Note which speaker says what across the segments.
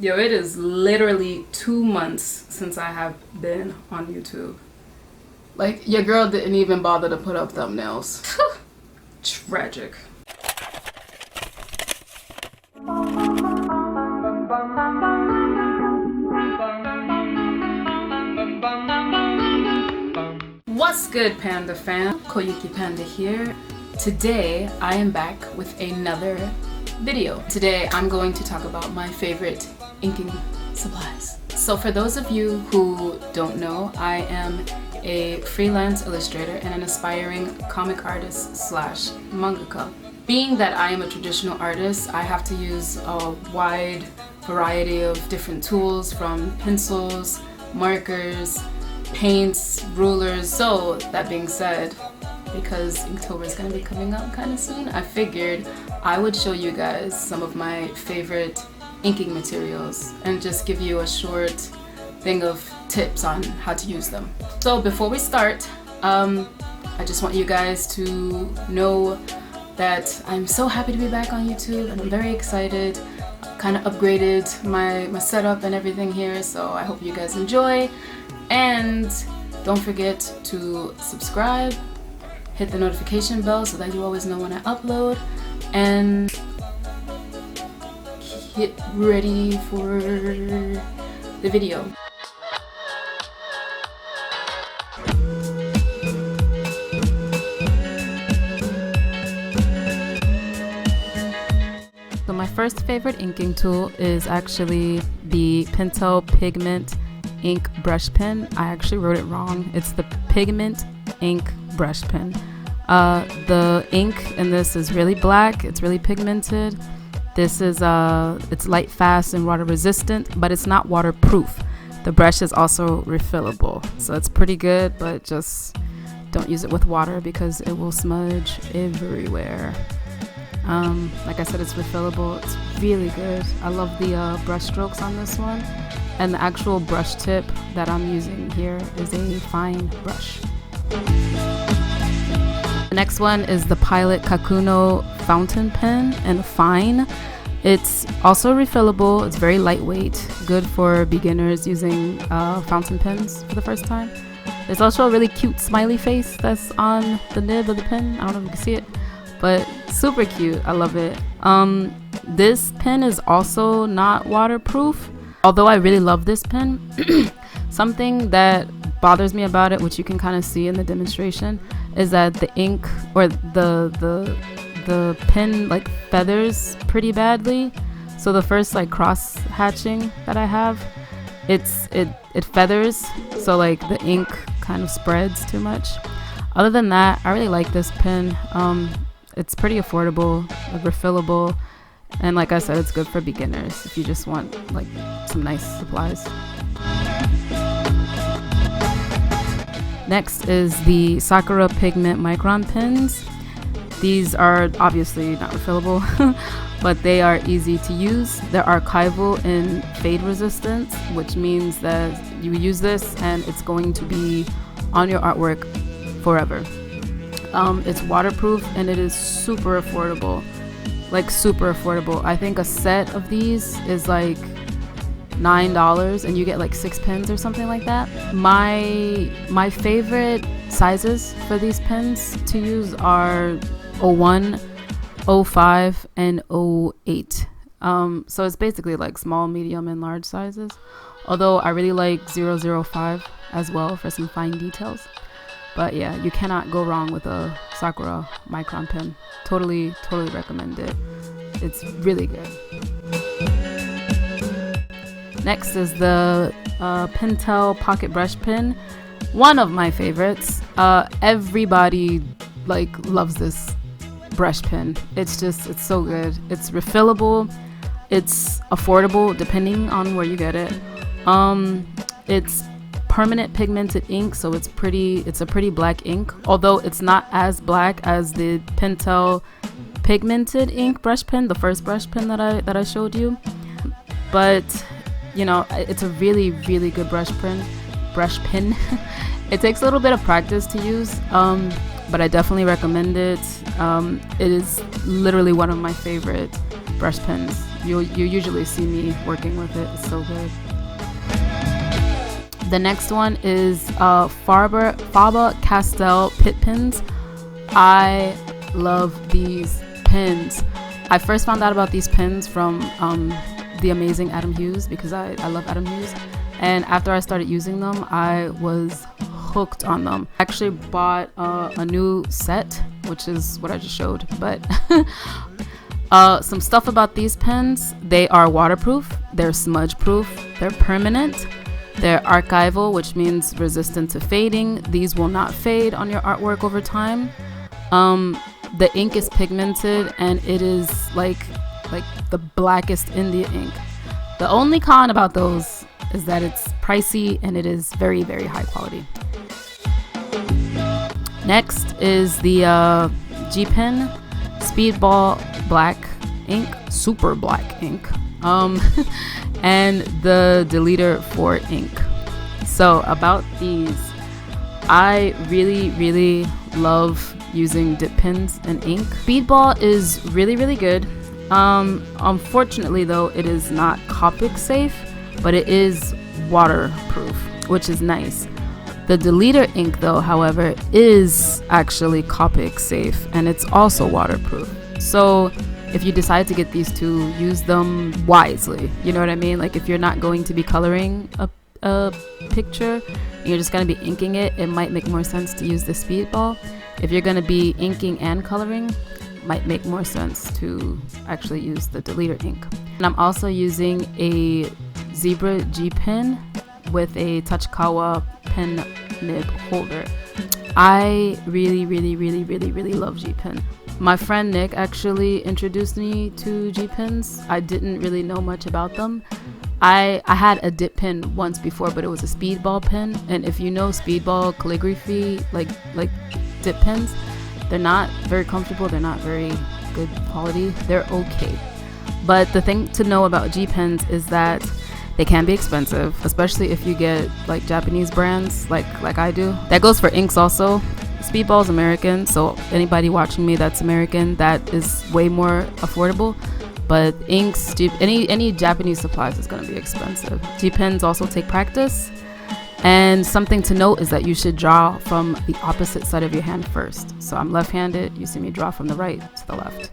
Speaker 1: Yo, it is literally 2 months since I have been on YouTube.
Speaker 2: Like, your girl didn't even bother to put up thumbnails.
Speaker 1: Tragic. What's good, Panda fam? Koyuki Panda here. Today, I am back with another video. Today, I'm going to talk about my favorite inking supplies. So for those of you who don't know, I am a freelance illustrator and an aspiring comic artist slash mangaka. Being that I am a traditional artist, I have to use a wide variety of different tools, from pencils, markers, paints, rulers. So that being said, because Inktober is going to be coming up kind of soon, I figured I would show you guys some of my favorite inking materials and just give you a short thing of tips on how to use them. So before we start, I just want you guys to know that I'm so happy to be back on YouTube and I'm very excited. Kind of upgraded my setup and everything here, so I hope you guys enjoy. And don't forget to subscribe, hit the notification bell so that you always know when I upload, and get ready for the video. So my first favorite inking tool is actually the Pentel Pigment ink brush pen. I actually wrote it wrong. It's the Pigment ink brush pen. The ink in this is really black. It's really pigmented. This is it's light, fast, and water resistant, but it's not waterproof. The brush is also refillable, so it's pretty good, but just don't use it with water because it will smudge everywhere. Like I said, it's refillable. It's really good. I love the brush strokes on this one, and the actual brush tip that I'm using here is a fine brush. The next one is the Pilot Kakuno fountain pen in fine. It's also refillable. It's very lightweight, good for beginners using fountain pens for the first time. There's also a really cute smiley face that's on the nib of the pen. I don't know if you can see it, but super cute. I love it. This pen is also not waterproof, although I really love this pen. Something that bothers me about it, which you can kind of see in the demonstration, is that the ink or the pen like feathers pretty badly. So the first like cross hatching that I have, it feathers, so like the ink kind of spreads too much. Other than that, I really like this pen. It's pretty affordable, refillable, and like I said, it's good for beginners if you just want like some nice supplies. Next is the Sakura Pigment Micron pens. These are obviously not refillable, but they are easy to use. They're archival in fade resistance, which means that you use this and it's going to be on your artwork forever. It's waterproof and it is super affordable, like super affordable. I think a set of these is like $9 and you get like 6 pens or something like that. My favorite sizes for these pens to use are 01, 05, and 08. So it's basically like small, medium, and large sizes. Although I really like 005 as well for some fine details. But yeah, you cannot go wrong with a Sakura Micron pen. Totally recommend it. It's really good. Next is the Pentel Pocket Brush Pen. One of my favorites. Everybody like loves this brush pen. It's so good. It's refillable. It's affordable depending on where you get it. It's permanent pigmented ink, so it's a pretty black ink, although it's not as black as the Pentel pigmented ink brush pen, the first brush pen that I showed you. But you know, it's a really good brush pen. It takes a little bit of practice to use, but I definitely recommend it. It is literally one of my favorite brush pens. You usually see me working with it. It's so good. The next one is Faber-Castell PITT pens. I love these pens. I first found out about these pens from the amazing Adam Hughes, because I love Adam Hughes. And after I started using them, I was hooked on them. I actually bought a new set, which is what I just showed. But some stuff about these pens: they are waterproof, they're smudge proof, they're permanent, they're archival, which means resistant to fading. These will not fade on your artwork over time. The ink is pigmented, and it is like the blackest India ink. The only con about those is that it's pricey, and it is very, very high quality. Next is the G Pen Speedball Black Ink, Super Black Ink, and the Deleter 4 ink. So about these, I really, really love using dip pens and ink. Speedball is really, really good. Unfortunately though, it is not Copic safe, but it is waterproof, which is nice. The Deleter ink though, however, is actually Copic safe, and it's also waterproof. So if you decide to get these two, use them wisely. You know what I mean? Like, if you're not going to be coloring a picture and you're just going to be inking it, it might make more sense to use the Speedball. If you're going to be inking and coloring, it might make more sense to actually use the Deleter ink. And I'm also using a Zebra G Pen with a Tachikawa Pen and Nib Holder. I really, really, really, really, really love G Pen. My friend Nick actually introduced me to G Pens. I didn't really know much about them. I had a dip pen once before, but it was a Speedball pen. And if you know Speedball calligraphy, like dip pens, they're not very comfortable. They're not very good quality. They're okay. But the thing to know about G Pens is that they can be expensive, especially if you get like Japanese brands like I do. That goes for inks also. Speedball is American, so anybody watching me that's American, that is way more affordable. But inks, any Japanese supplies is going to be expensive. G Pens also take practice. And something to note is that you should draw from the opposite side of your hand first. So I'm left-handed. You see me draw from the right to the left.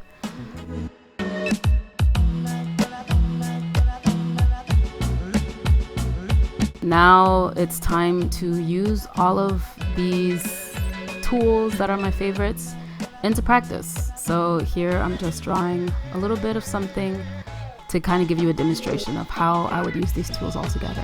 Speaker 1: Now it's time to use all of these tools that are my favorites into practice. So here I'm just drawing a little bit of something to kind of give you a demonstration of how I would use these tools all together.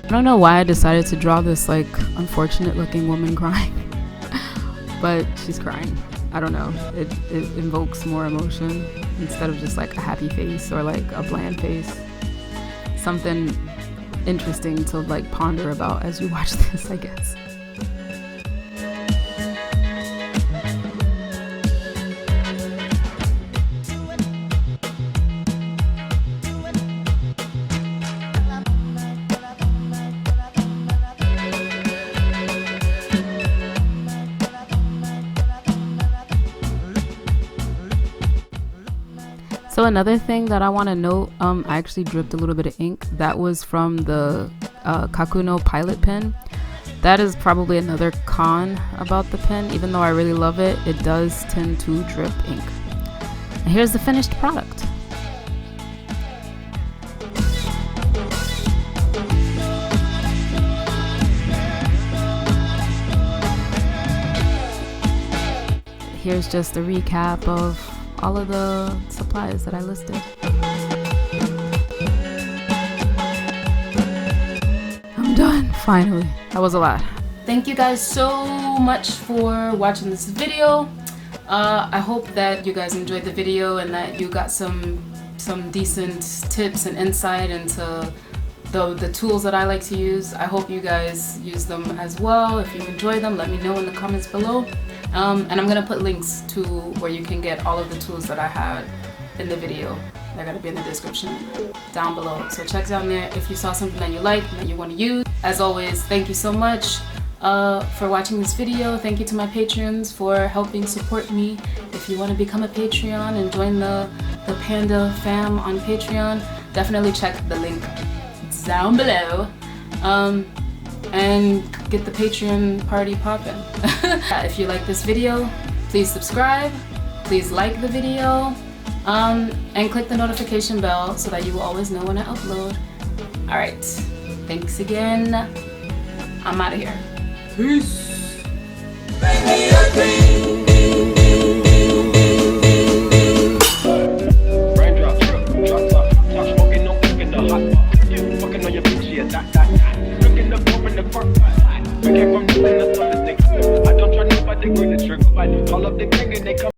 Speaker 1: I don't know why I decided to draw this like unfortunate looking woman crying, but she's crying. I don't know, it invokes more emotion instead of just like a happy face or like a bland face. Something interesting to like ponder about as you watch this, I guess. So another thing that I want to note, I actually dripped a little bit of ink. That was from the Kakuno Pilot pen. That is probably another con about the pen. Even though I really love it, it does tend to drip ink. And here's the finished product. Here's just a recap of all of the supplies that I listed. I'm done, finally. That was a lot. Thank you guys so much for watching this video. I hope that you guys enjoyed the video and that you got some decent tips and insight into the tools that I like to use. I hope you guys use them as well. If you enjoy them, let me know in the comments below. And I'm gonna put links to where you can get all of the tools that I had in the video. They're gonna be in the description down below. So check down there if you saw something that you like and that you want to use. As always, thank you so much for watching this video. Thank you to my patrons for helping support me. If you want to become a Patreon and join the Panda fam on Patreon, definitely check the link down below and get the Patreon party poppin'. If you like this video, please subscribe, please like the video, and click the notification bell so that you will always know when I upload. Alright, thanks again. I'm out of here. Peace.
Speaker 3: Raindrops, drop top, smoking, no cooking the hot pot. You fucking on your bitch, yeah, that. Looking the bomb in the park. We came from nothing to something, nigga. I don't try nobody, green the trigger. Call up the gang and they come.